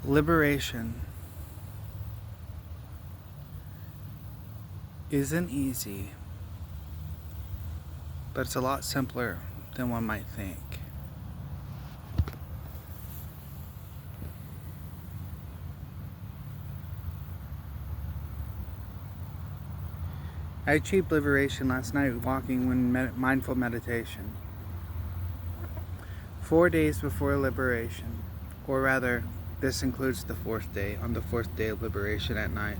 Liberation isn't easy, but it's a lot simpler than one might think. I achieved liberation last night walking in mindful meditation. 4 days before liberation, or rather, this includes the 4th day, on the 4th day of liberation at night.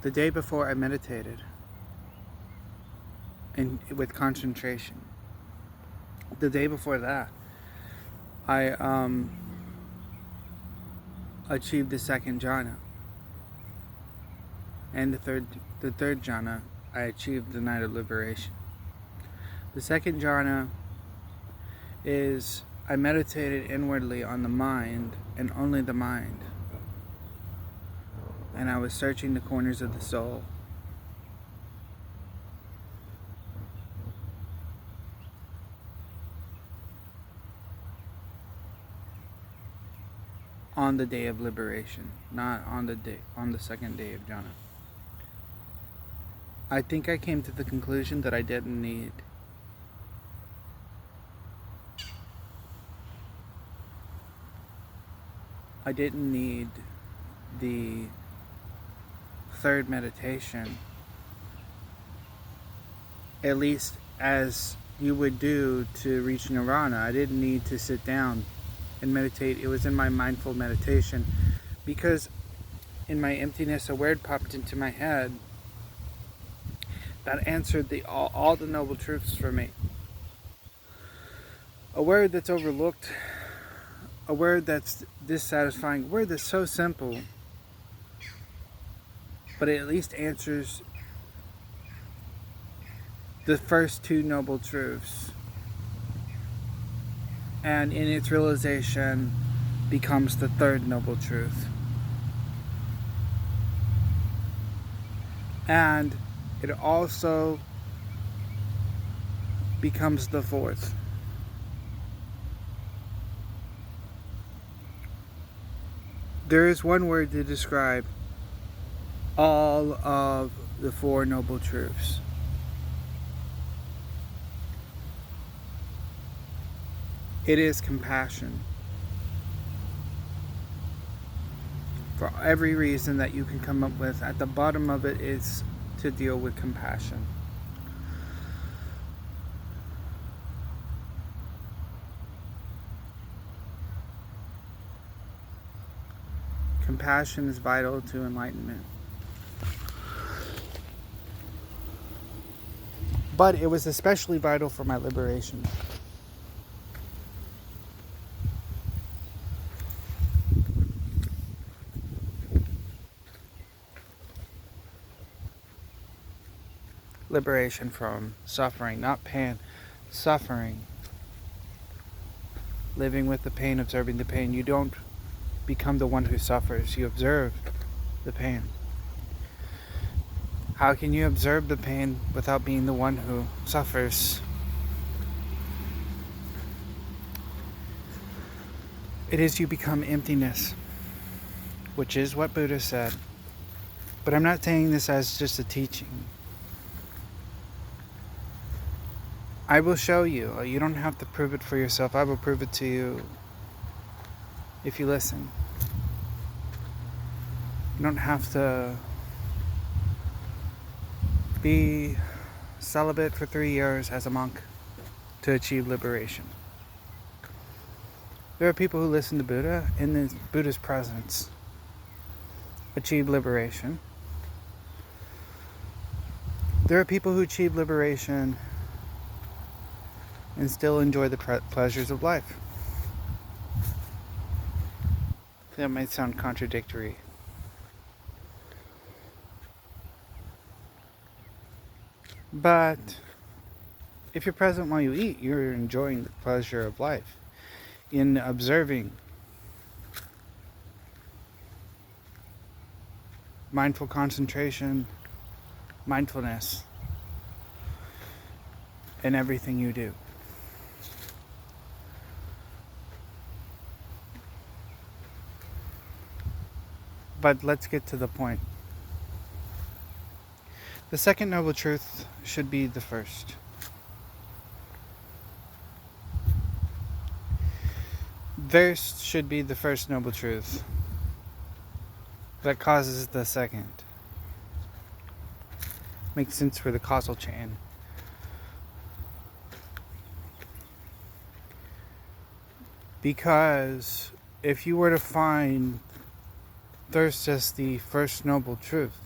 The day before I meditated and with concentration. The day before that, I achieved the 2nd jhana. And the third jhana, I achieved the night of liberation. The 2nd jhana is I meditated inwardly on the mind and only the mind. And I was searching the corners of the soul. On the day of liberation, not on the 2nd day of jhana. I think I came to the conclusion that I didn't need the 3rd meditation, at least as you would do to reach nirvana. I didn't need to sit down and meditate. It was in my mindful meditation, because in my emptiness a word popped into my head that answered all the noble truths for me. A word that's overlooked, a word that's dissatisfying, a word that's so simple, but it at least answers the first 2 noble truths, and in its realization becomes the 3rd noble truth. And it also becomes the 4th. There is one word to describe all of the 4 noble truths. It is compassion. For every reason that you can come up with, at the bottom of it is to deal with compassion. Compassion is vital to enlightenment. But it was especially vital for my liberation. Liberation from suffering, not pain, suffering. Living with the pain, observing the pain. You don't become the one who suffers, you observe the pain. How can you observe the pain without being the one who suffers? It is you become emptiness, which is what Buddha said. But I'm not saying this as just a teaching. I will show you. You don't have to prove it for yourself. I will prove it to you if you listen. You don't have to be celibate for 3 years as a monk to achieve liberation. There are people who listen to Buddha in Buddha's presence, achieve liberation. There are people who achieve liberation and still enjoy the pleasures of life. That might sound contradictory. But if you're present while you eat, you're enjoying the pleasure of life in observing mindful concentration, mindfulness in everything you do. But let's get to the point. The second noble truth should be the first. Thirst should be the first noble truth that causes the second. Makes sense for the causal chain. Because if you were to find thirst as the first noble truth,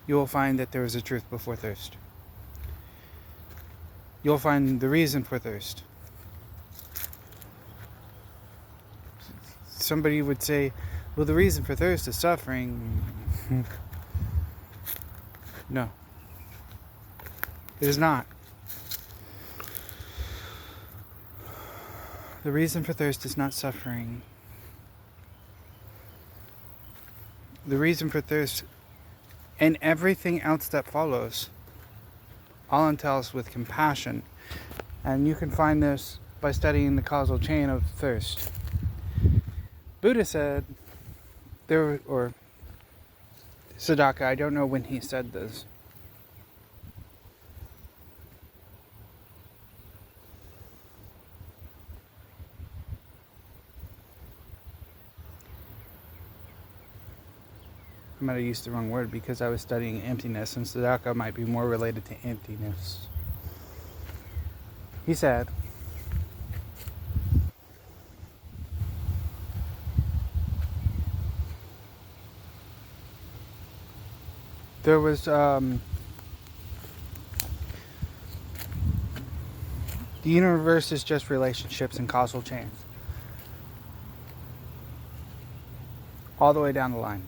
you will find that there is a truth before thirst. You'll find the reason for thirst. Somebody would say, well, the reason for thirst is suffering. No. It is not. The reason for thirst is not suffering. The reason for thirst and everything else that follows all entails with compassion. And you can find this by studying the causal chain of thirst. Buddha said, or Siddhartha, I don't know when he said this. I might have used the wrong word because I was studying emptiness, and Siddhartha might be more related to emptiness. He said, there was the universe is just relationships and causal chains all the way down the line.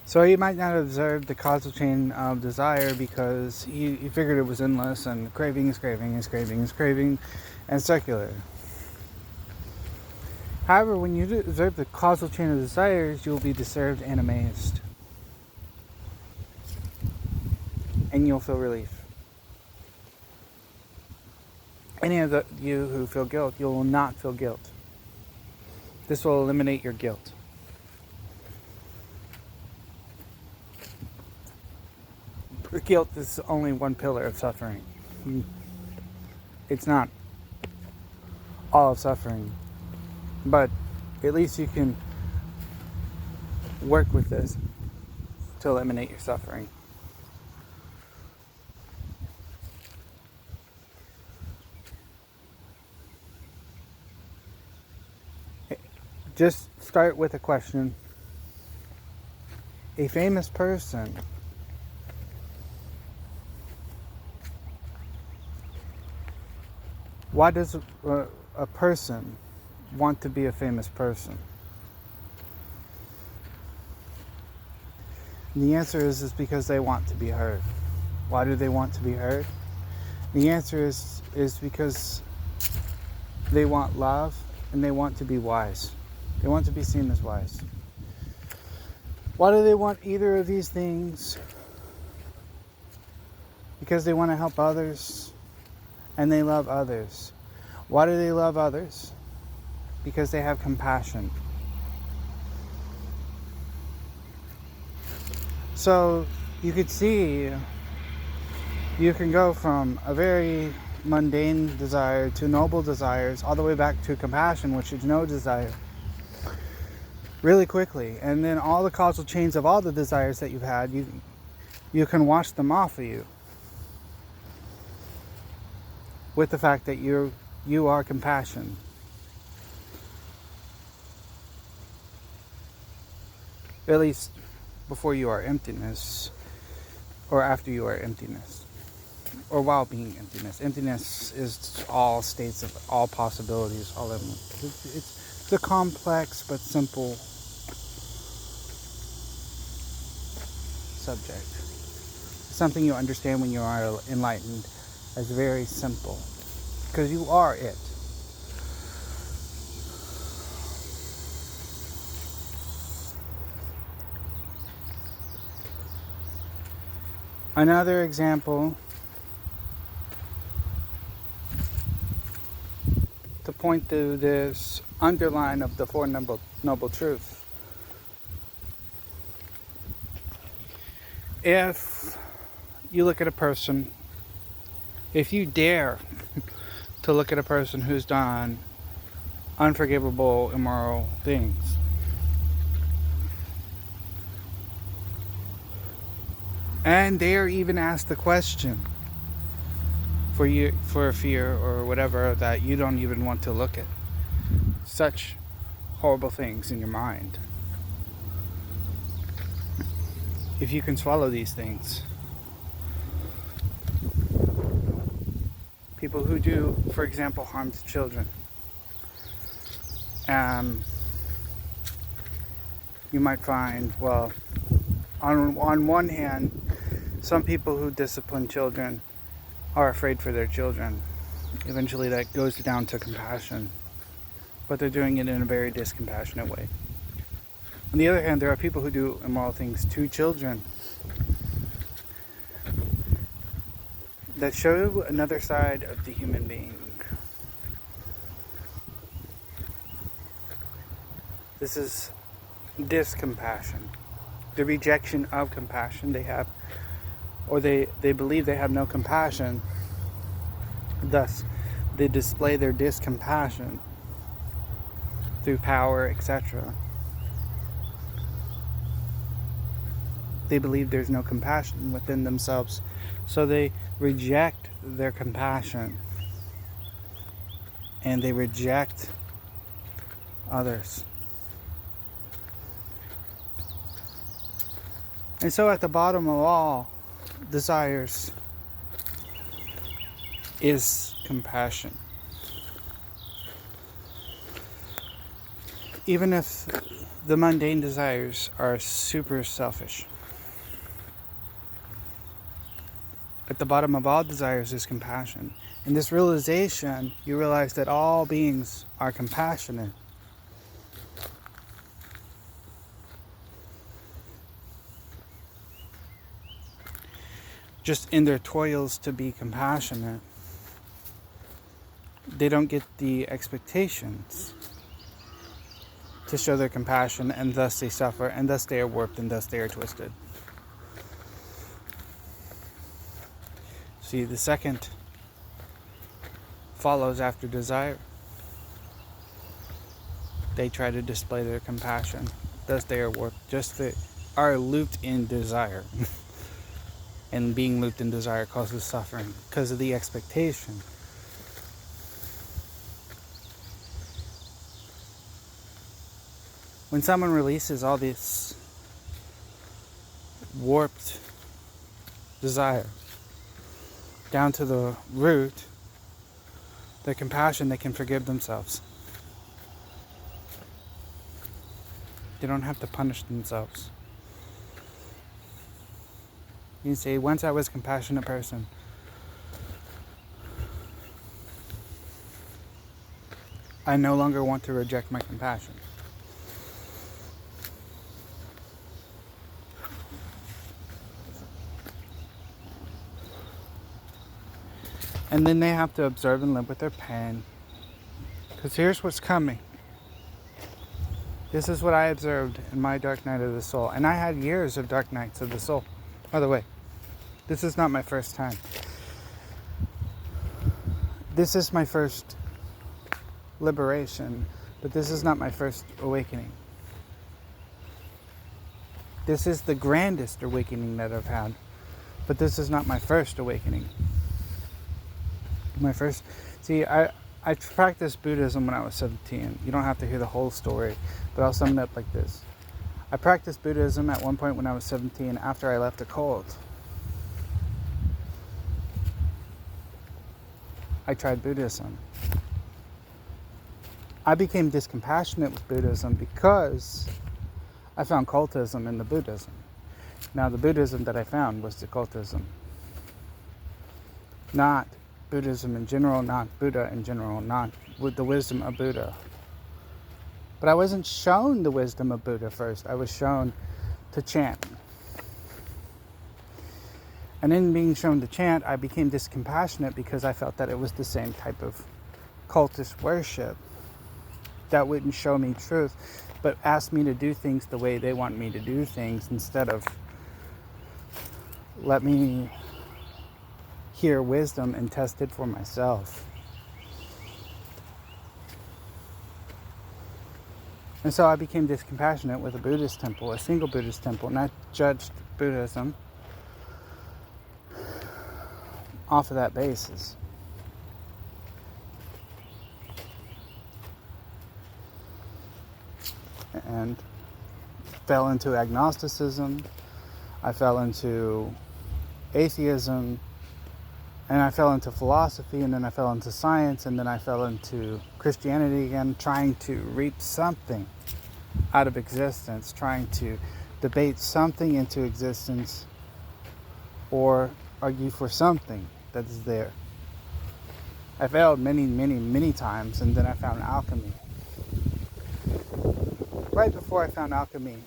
So he might not have observed the causal chain of desire because he figured it was endless and craving is craving is craving is craving and circular. However, when you observe the causal chain of desires, you'll be disturbed and amazed. And you'll feel relief. Any of you who feel guilt, you will not feel guilt. This will eliminate your guilt. Guilt is only one pillar of suffering. It's not all of suffering. But at least you can work with this to eliminate your suffering. Just start with a question. A famous person why does a person want to be a famous person? And the answer is because they want to be heard. Why do they want to be heard? The answer is because they want love and they want to be wise. They want to be seen as wise. Why do they want either of these things? Because they want to help others and they love others. Why do they love others? Because they have compassion. So you could see, you can go from a very mundane desire to noble desires, all the way back to compassion, which is no desire, really quickly. And then all the causal chains of all the desires that you've had, you can wash them off of you with the fact that you are compassion. At least before you are emptiness, or after you are emptiness, or while being emptiness. Emptiness is all states of all possibilities, all of them. It's a complex but simple subject. It's something you understand when you are enlightened as very simple, because you are it. Another example to point to this underline of the Four Noble Truths. If you look at a person, if you dare to look at a person who's done unforgivable, immoral things, and dare even ask the question for a fear or whatever that you don't even want to look at such horrible things in your mind, if you can swallow these things, people who do, for example, harm to children, you might find, well, on one hand, some people who discipline children are afraid for their children. Eventually that goes down to compassion, but they're doing it in a very discompassionate way. On the other hand, there are people who do immoral things to children that show another side of the human being. This is discompassion, the rejection of compassion they have, or they believe they have no compassion, thus they display their discompassion through power, etc. They believe there's no compassion within themselves, so they reject their compassion and they reject others. And so at the bottom of all desires is compassion. Even if the mundane desires are super selfish, at the bottom of all desires is compassion. In this realization, you realize that all beings are compassionate. Just in their toils to be compassionate, they don't get the expectations to show their compassion, and thus they suffer, and thus they are warped, and thus they are twisted. See, the second follows after desire. They try to display their compassion, thus they are warped, just they are looped in desire. And being looped in desire causes suffering because of the expectation. When someone releases all this warped desire down to the root, their compassion, they can forgive themselves. They don't have to punish themselves. You say, once I was a compassionate person, I no longer want to reject my compassion. And then they have to observe and live with their pain. Because here's what's coming. This is what I observed in my dark night of the soul. And I had years of dark nights of the soul. By the way, this is not my first time. This is my first liberation, but this is not my first awakening. This is the grandest awakening that I've had, but this is not my first awakening. I practiced Buddhism when I was 17. You don't have to hear the whole story, but I'll sum it up like this. I practiced Buddhism at one point when I was 17 after I left a cult. I tried Buddhism. I became discompassionate with Buddhism because I found cultism in the Buddhism. Now, the Buddhism that I found was the cultism. Not Buddhism in general, not Buddha in general, not with the wisdom of Buddha. But I wasn't shown the wisdom of Buddha first. I was shown to chant. And in being shown to chant, I became discompassionate because I felt that it was the same type of cultist worship that wouldn't show me truth, but asked me to do things the way they want me to do things instead of let me hear wisdom and test it for myself. And so I became discompassionate with a Buddhist temple, a single Buddhist temple, and I judged Buddhism off of that basis. And fell into agnosticism, I fell into atheism, and I fell into philosophy, and then I fell into science, and then I fell into Christianity again, trying to reap something out of existence, trying to debate something into existence or argue for something that is there. I failed many times, and then I found alchemy. Right before I found alchemy,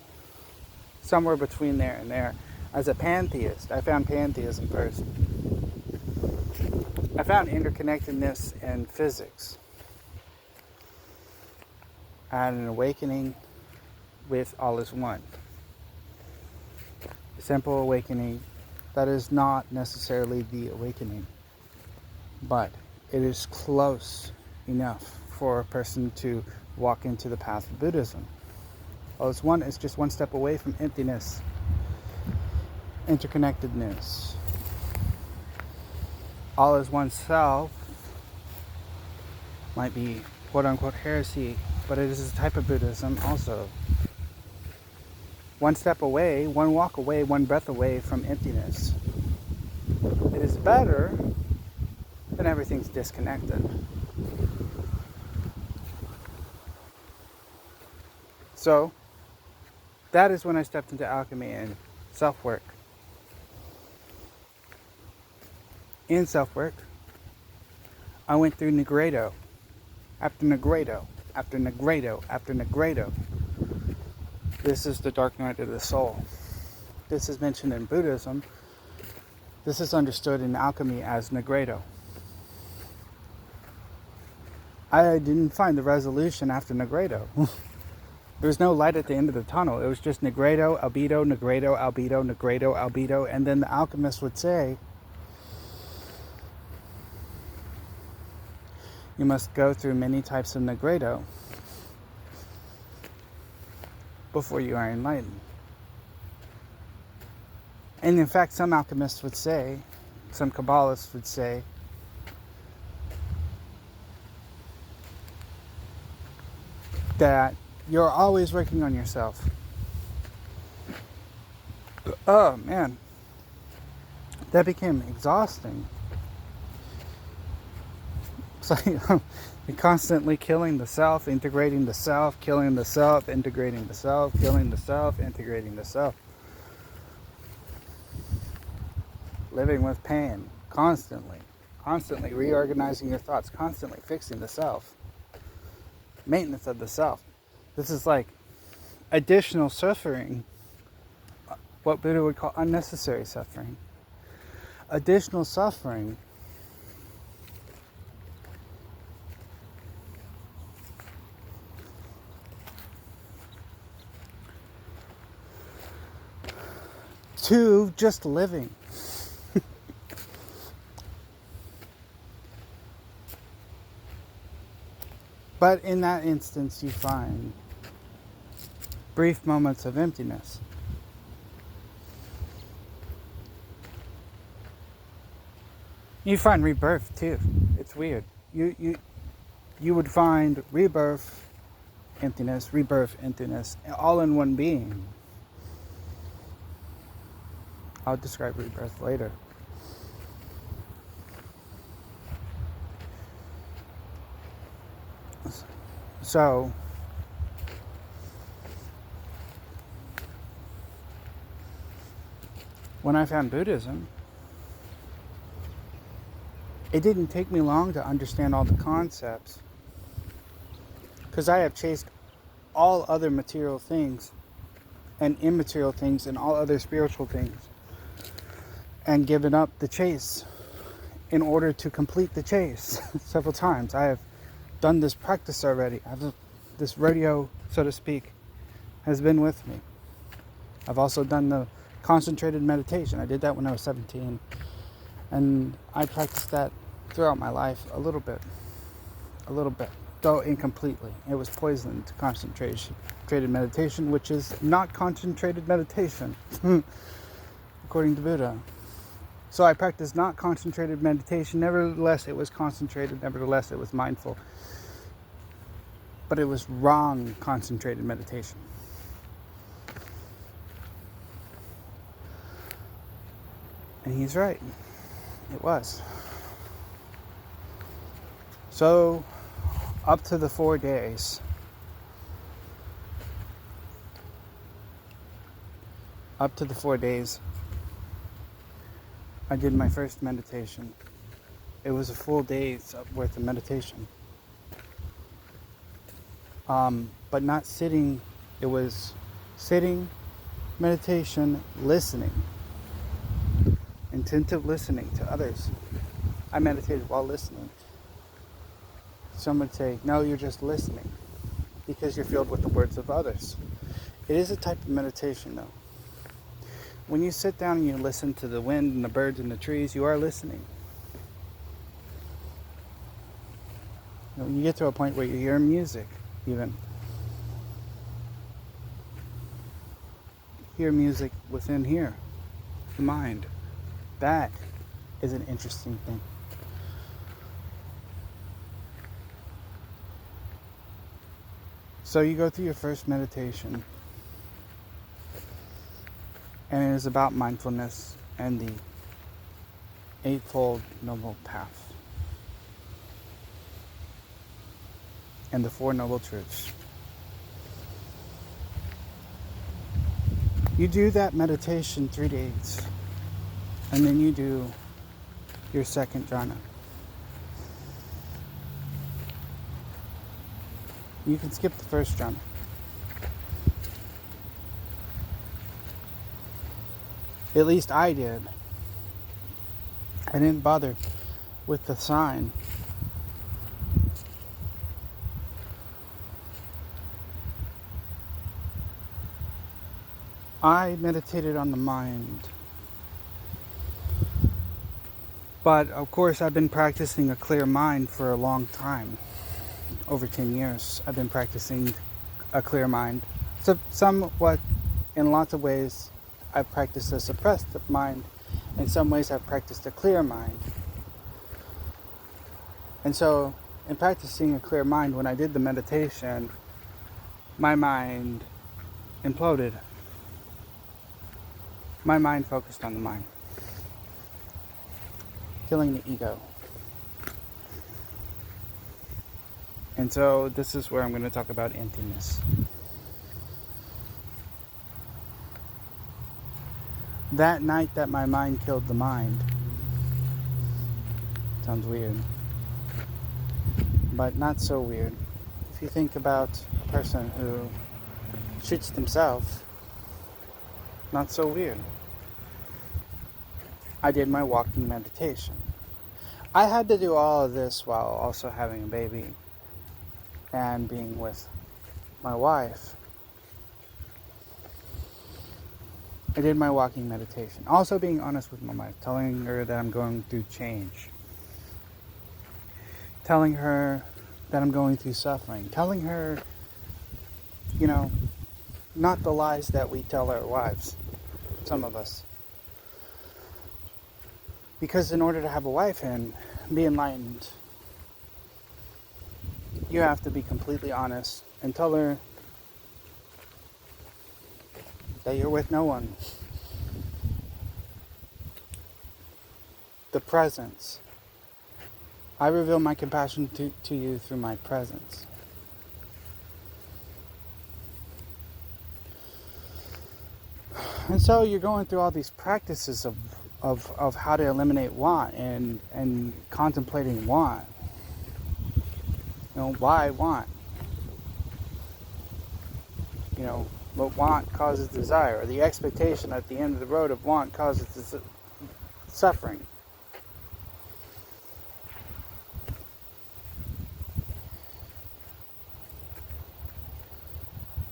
somewhere between there and there, as a pantheist, I found pantheism first. I found interconnectedness in physics. I had an awakening with all is one. A simple awakening that is not necessarily the awakening, but it is close enough for a person to walk into the path of Buddhism. All is one is just one step away from emptiness, interconnectedness. All is one self might be quote-unquote heresy, but it is a type of Buddhism also. One step away, one walk away, one breath away from emptiness. It is better than everything's disconnected. So, that is when I stepped into alchemy and self-work. In self-work, I went through Negredo, after Negredo, after Negredo, after Negredo. This is the dark night of the soul. This is mentioned in Buddhism. This is understood in alchemy as Negredo. I didn't find the resolution after Negredo. There was no light at the end of the tunnel. It was just Negredo, albedo, Negredo, albedo, Negredo, albedo. And then the alchemist would say, you must go through many types of Negredo before you are enlightened. And in fact, some alchemists would say, some Kabbalists would say, that you're always working on yourself. Oh man, that became exhausting. It's like you're constantly killing the self, integrating the self, killing the self, integrating the self, killing the self, integrating the self. Living with pain, constantly reorganizing your thoughts, constantly fixing the self. Maintenance of the self. This is like additional suffering, what Buddha would call unnecessary suffering. Additional suffering to just living. But in that instance, you find brief moments of emptiness. You find rebirth too. It's weird. You would find rebirth, emptiness, all in one being. I'll describe rebirth later. So, when I found Buddhism, it didn't take me long to understand all the concepts, because I have chased all other material things and immaterial things and all other spiritual things. and given up the chase in order to complete the chase several times. I have done this practice already. This radio, so to speak, has been with me. I've also done the concentrated meditation. I did that when I was 17. And I practiced that throughout my life a little bit, though incompletely. It was poisoned to concentrated meditation, which is not concentrated meditation, according to Buddha. So I practiced not concentrated meditation. Nevertheless, it was concentrated. Nevertheless, it was mindful. But it was wrong concentrated meditation. And he's right. It was. So, up to the 4 days, I did my first meditation. It was a full day's worth of meditation. But not sitting. It was sitting, meditation, listening. Intensive listening to others. I meditated while listening. Some would say, no, you're just listening because you're filled with the words of others. It is a type of meditation, though. When you sit down and you listen to the wind and the birds and the trees, you are listening. You get to a point where you hear music, even. Hear music within here, the mind. That is an interesting thing. So you go through your first meditation, and it is about mindfulness and the Eightfold Noble Path and the Four Noble Truths. You do that meditation 3 days, and then you do your second jhana. You can skip the first jhana. At least I did. I didn't bother with the sign. I meditated on the mind. But of course I've been practicing a clear mind for a long time. Over 10 years I've been practicing a clear mind. So somewhat, in lots of ways, I've practiced a suppressed mind. In some ways I've practiced a clear mind. And so in practicing a clear mind, when I did the meditation, my mind imploded. My mind focused on the mind, killing the ego. And so this is where I'm going to talk about emptiness. That night that my mind killed the mind, sounds weird, but not so weird. If you think about a person who shoots themselves, not so weird. I did my walking meditation. I had to do all of this while also having a baby and being with my wife. I did my walking meditation. Also being honest with my wife, telling her that I'm going through change. Telling her that I'm going through suffering. Telling her, not the lies that we tell our wives, some of us. Because in order to have a wife and be enlightened, you have to be completely honest and tell her that you're with no one. The presence. I reveal my compassion to you through my presence. And so you're going through all these practices of how to eliminate want and contemplating want. Why want? What want causes desire, or the expectation at the end of the road of want causes suffering.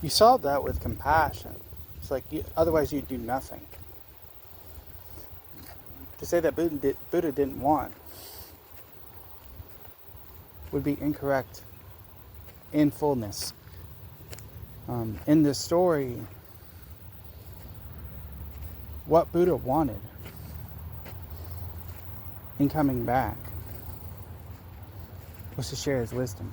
You solve that with compassion. It's like, otherwise you'd do nothing. To say that Buddha didn't want would be incorrect in fullness. In this story, what Buddha wanted in coming back was to share his wisdom.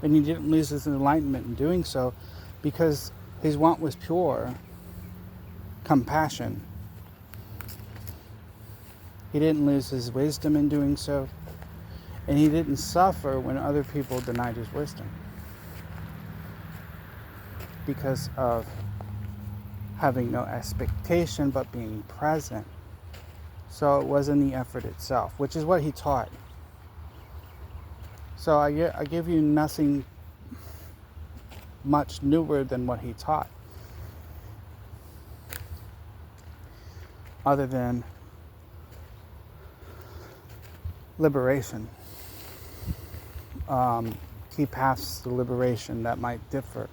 And he didn't lose his enlightenment in doing so, because his want was pure compassion. He didn't lose his wisdom in doing so, and he didn't suffer when other people denied his wisdom because of having no expectation but being present. So it wasn't the effort itself, which is what he taught. So I give you nothing much newer than what he taught, other than liberation. Key paths to liberation that might differ.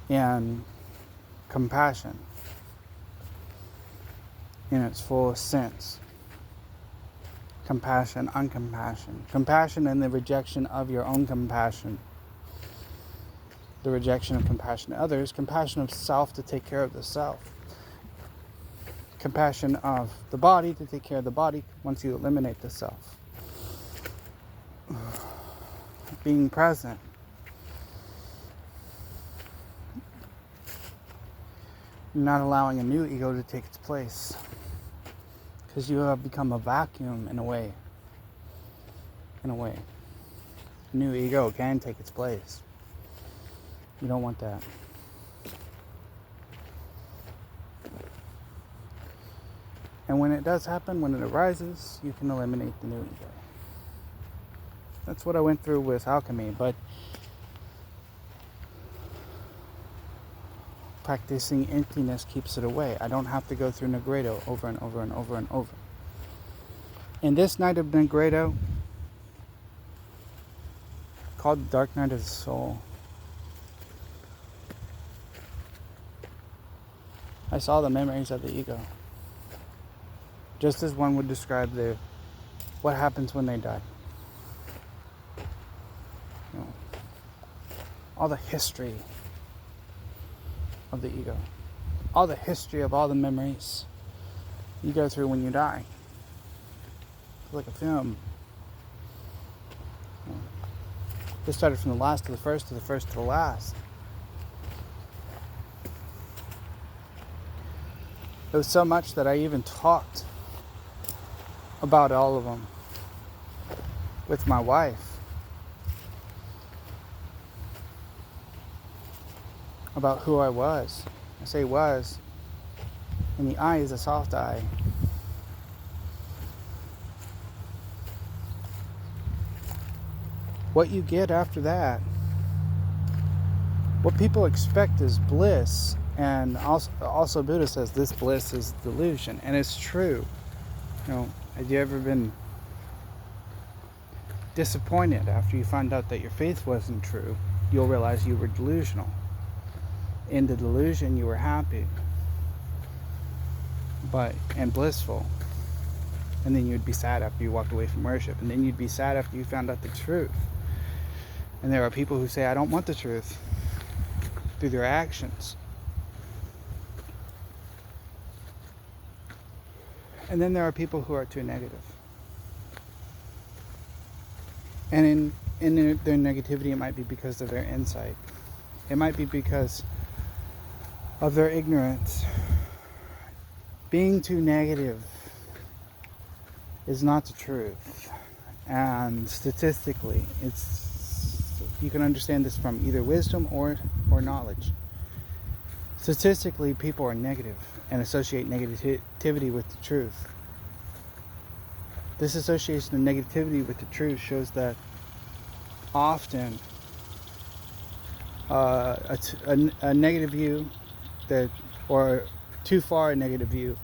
And compassion in its fullest sense. Compassion, uncompassion. Compassion and the rejection of your own compassion. The rejection of compassion to others. Compassion of self to take care of the self. Compassion of the body to take care of the body once you eliminate the self. Being present. Not allowing a new ego to take its place. Because you have become a vacuum in a way. A new ego can take its place. You don't want that. And when it does happen, when it arises, you can eliminate the new ego. That's what I went through with alchemy, but practicing emptiness keeps it away. I don't have to go through Negredo over and over and over and over. In this night of Negredo, called the Dark Night of the Soul, I saw the memories of the ego. Just as one would describe what happens when they die. You know, all the history of the ego. All the history of all the memories you go through when you die. It's like a film. It started from the last to the first, to the first to the last. It was so much that I even talked about all of them with my wife. About who I was. I say was, and the I is a soft I. What you get after that, what people expect is bliss, and also Buddha says this bliss is delusion, and it's true. You know, have you ever been disappointed after you find out that your faith wasn't true? You'll realize you were delusional. In the delusion, you were happy, and blissful. And then you'd be sad after you walked away from worship. And then you'd be sad after you found out the truth. And there are people who say, I don't want the truth, through their actions. And then there are people who are too negative. And in their negativity, it might be because of their insight. It might be because of their ignorance. Being too negative is not the truth. And statistically, you can understand this from either wisdom or knowledge. Statistically, people are negative and associate negativity with the truth. This association of negativity with the truth shows that often a negative view that or too far a negative view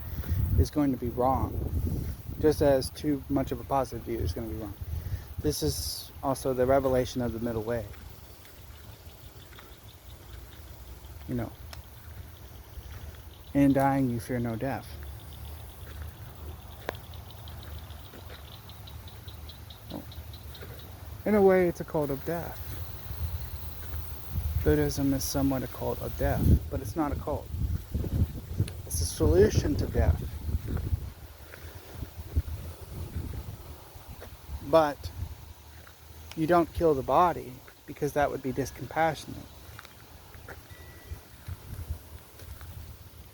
is going to be wrong, just as too much of a positive view is going to be wrong. This is also the revelation of the middle way. You know, in dying you fear no death. In a way, it's a cult of death. Buddhism is somewhat a cult of death, but it's not a cult. It's a solution to death. But you don't kill the body, because that would be discompassionate.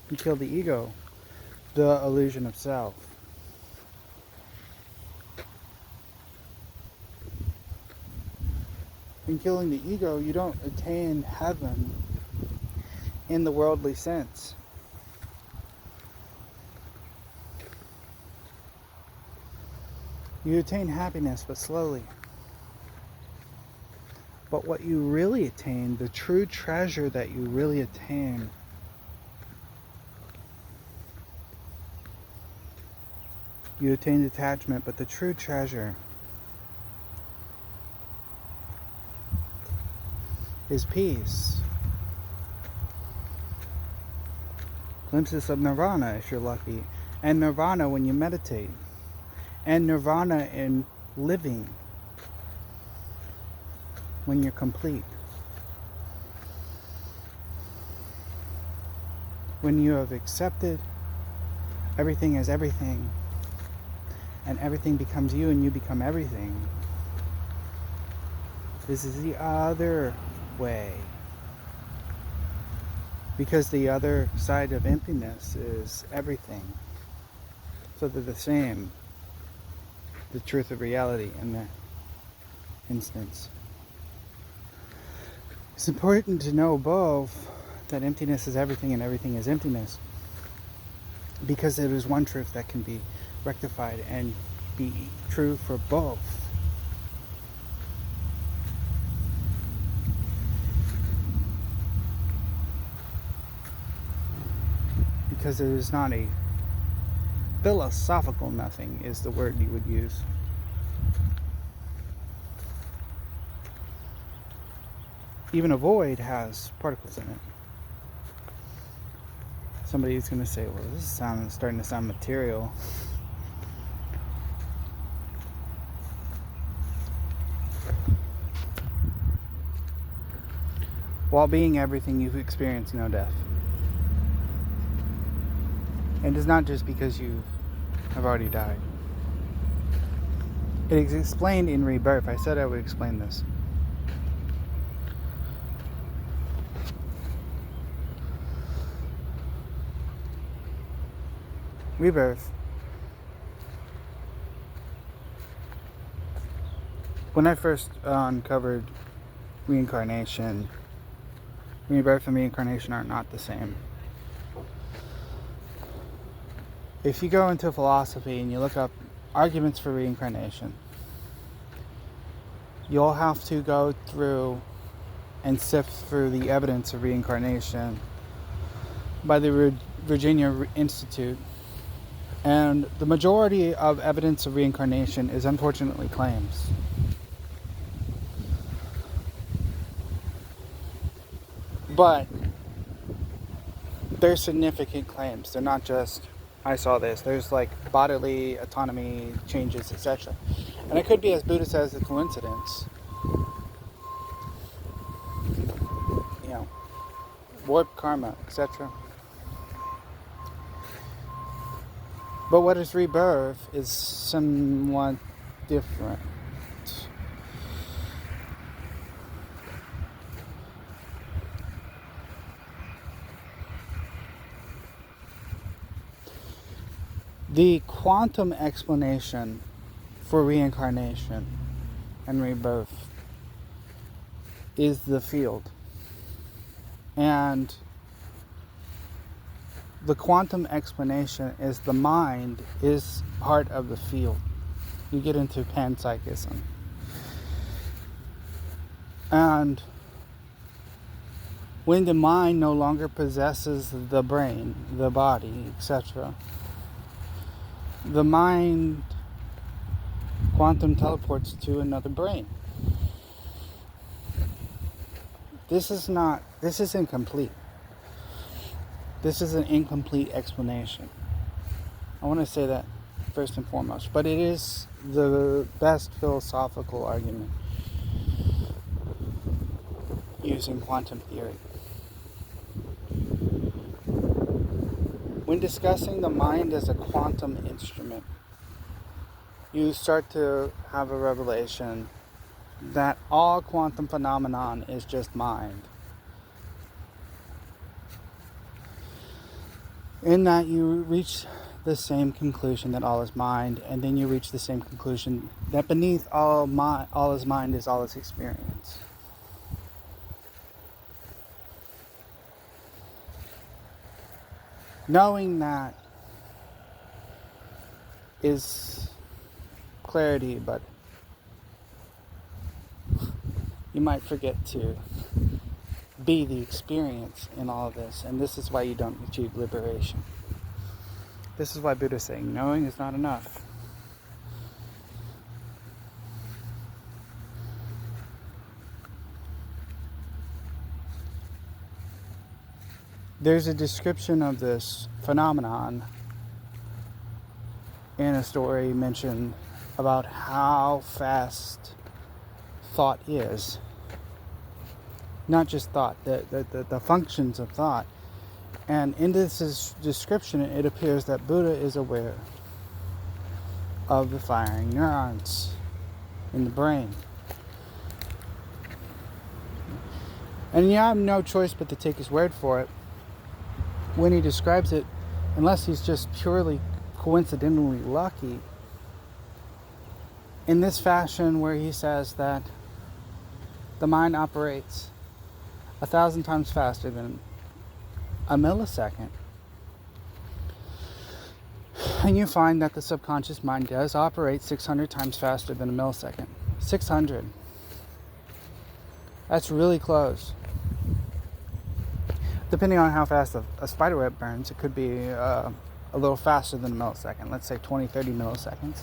You kill the ego, the illusion of self. In killing the ego, you don't attain heaven in the worldly sense. You attain happiness, but slowly. But what you really attain, the true treasure that you really attain, you attain detachment, but the true treasure is peace. Glimpses of nirvana if you're lucky. And nirvana when you meditate. And nirvana in living when you're complete. When you have accepted everything as everything, and everything becomes you and you become everything. This is the other way. Because the other side of emptiness is everything. So they're the same. The truth of reality in that instance. It's important to know both, that emptiness is everything and everything is emptiness. Because it is one truth that can be rectified and be true for both. Because it is not a philosophical nothing is the word you would use. Even a void has particles in it. Somebody's going to say, well, this is starting to sound material. While being everything, you've experienced no death. And it's not just because you have already died. It is explained in rebirth. I said I would explain this. Rebirth. When I first uncovered reincarnation, rebirth and reincarnation are not the same. If you go into philosophy and you look up arguments for reincarnation, you'll have to go through and sift through the evidence of reincarnation by the Virginia Institute. And the majority of evidence of reincarnation is unfortunately claims. But they're significant claims. They're not just, I saw this. There's like bodily autonomy changes, etc. And it could be, as Buddha says, a coincidence. You know, warped karma, etc. But what is rebirth is somewhat different. The quantum explanation for reincarnation and rebirth is the field. And the quantum explanation is the mind is part of the field. You get into panpsychism. And When the mind no longer possesses the brain, the body, etc., the mind quantum teleports to another brain. This is incomplete. This is an incomplete explanation. I want to say that first and foremost, but it is the best philosophical argument using quantum theory. When discussing the mind as a quantum instrument, you start to have a revelation that all quantum phenomenon is just mind. In that you reach the same conclusion that all is mind, and then you reach the same conclusion that beneath all is mind is all is experience. Knowing that is clarity, but you might forget to be the experience in all of this, and this is why you don't achieve liberation. This is why Buddha is saying knowing is not enough. There's a description of this phenomenon in a story mentioned about how fast thought is. Not just thought, the functions of thought. And in this description, it appears that Buddha is aware of the firing neurons in the brain. And you have no choice but to take his word for it when he describes it, unless he's just purely coincidentally lucky, in this fashion where he says that the mind operates 1,000 times faster than a millisecond. And you find that the subconscious mind does operate 600 times faster than a millisecond. 600. That's really close. Depending on how fast a spider web burns, it could be a little faster than a millisecond. Let's say 20, 30 milliseconds.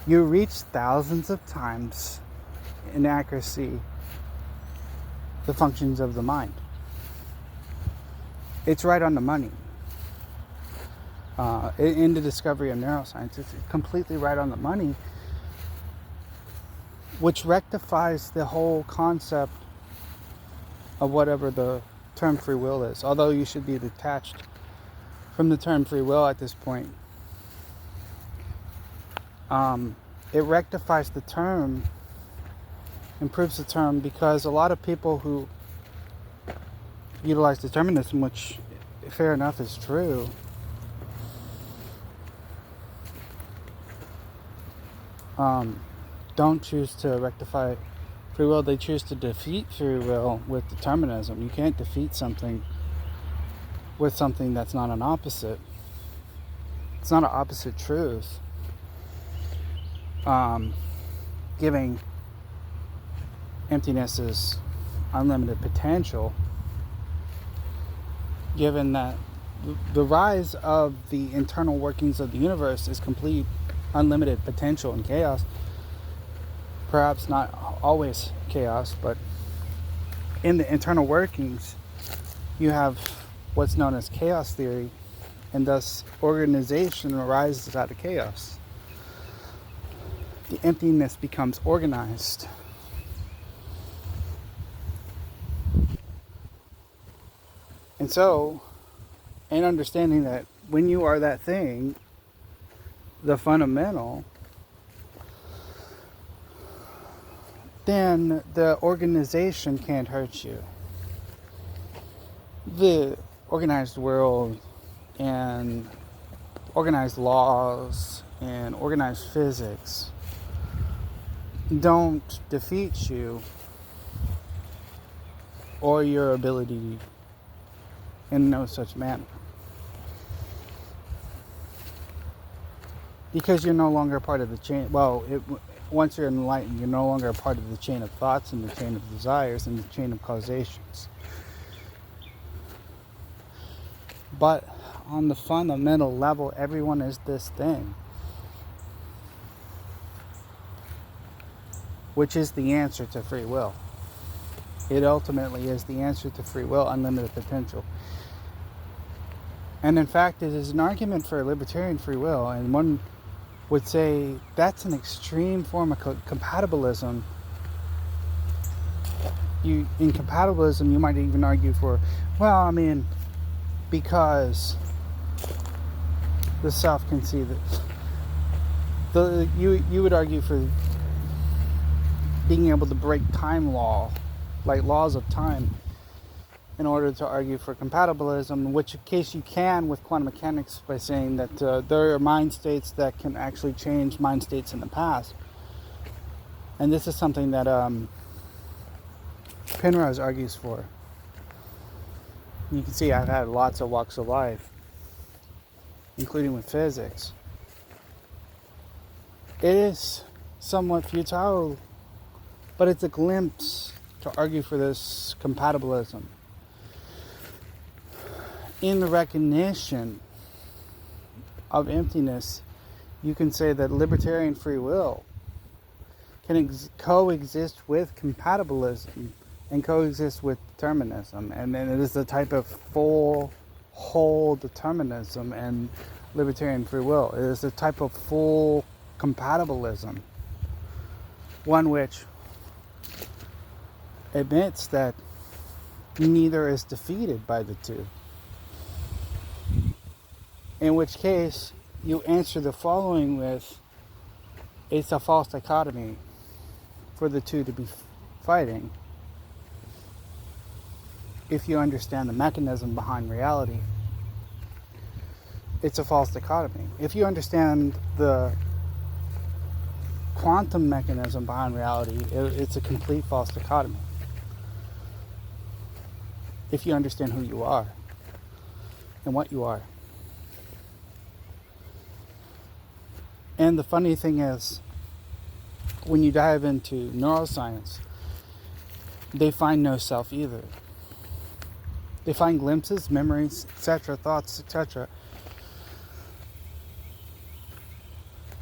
You reach thousands of times in accuracy the functions of the mind. It's right on the money. In the discovery of neuroscience, it's completely right on the money, which rectifies the whole concept of whatever the term free will is. Although you should be detached from the term free will at this point. It rectifies the term, improves the term, because a lot of people who utilize determinism, which fair enough is true, don't choose to rectify free will. They choose to defeat free will with determinism. You can't defeat something with something that's not an opposite. It's not an opposite truth. Giving emptiness unlimited potential, given that the rise of the internal workings of the universe is complete unlimited potential and chaos. Perhaps not always chaos, but in the internal workings you have what's known as chaos theory, and thus organization arises out of chaos. The emptiness becomes organized. And so, in understanding that when you are that thing, the fundamental, then the organization can't hurt you. The organized world and organized laws and organized physics don't defeat you or your ability in no such manner. Because you're no longer part of the chain. Once you're enlightened, you're no longer a part of the chain of thoughts and the chain of desires and the chain of causations. But on the fundamental level, everyone is this thing, which is the answer to free will. It ultimately is the answer to free will, unlimited potential. And in fact, it is an argument for libertarian free will, and one would say that's an extreme form of compatibilism. In compatibilism, you might even argue for, because the self can see that. You would argue for being able to break time law, like laws of time, in order to argue for compatibilism, in which case you can with quantum mechanics by saying that there are mind states that can actually change mind states in the past. And this is something that Penrose argues for. You can see I've had lots of walks of life, including with physics. It is somewhat futile, but it's a glimpse to argue for this compatibilism. In the recognition of emptiness, you can say that libertarian free will can coexist with compatibilism and coexist with determinism. And then it is a type of full, whole determinism and libertarian free will. It is a type of full compatibilism, one which admits that neither is defeated by the two. In which case, you answer the following with, it's a false dichotomy for the two to be fighting. If you understand the mechanism behind reality, it's a false dichotomy. If you understand the quantum mechanism behind reality, it's a complete false dichotomy. If you understand who you are and what you are. And the funny thing is, when you dive into neuroscience, they find no self either. They find glimpses, memories, etc., thoughts, etc.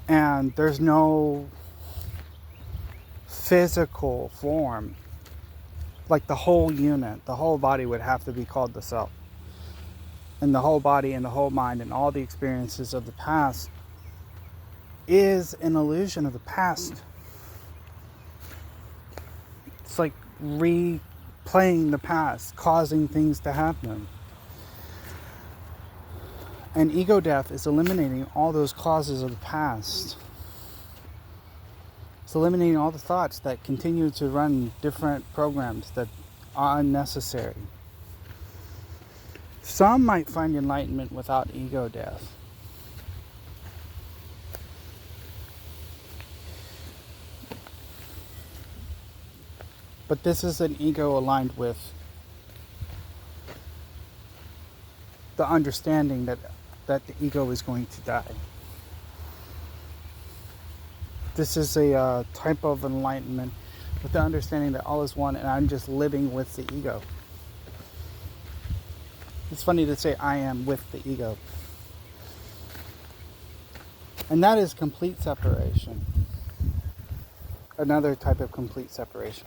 And there's no physical form. Like the whole unit, the whole body would have to be called the self. And the whole body and the whole mind and all the experiences of the past is an illusion of the past. It's like replaying the past, causing things to happen. And ego death is eliminating all those causes of the past. It's eliminating all the thoughts that continue to run different programs that are unnecessary. Some might find enlightenment without ego death. But this is an ego aligned with the understanding that the ego is going to die. This is a type of enlightenment with the understanding that all is one and I'm just living with the ego. It's funny to say I am with the ego. And that is complete separation. Another type of complete separation.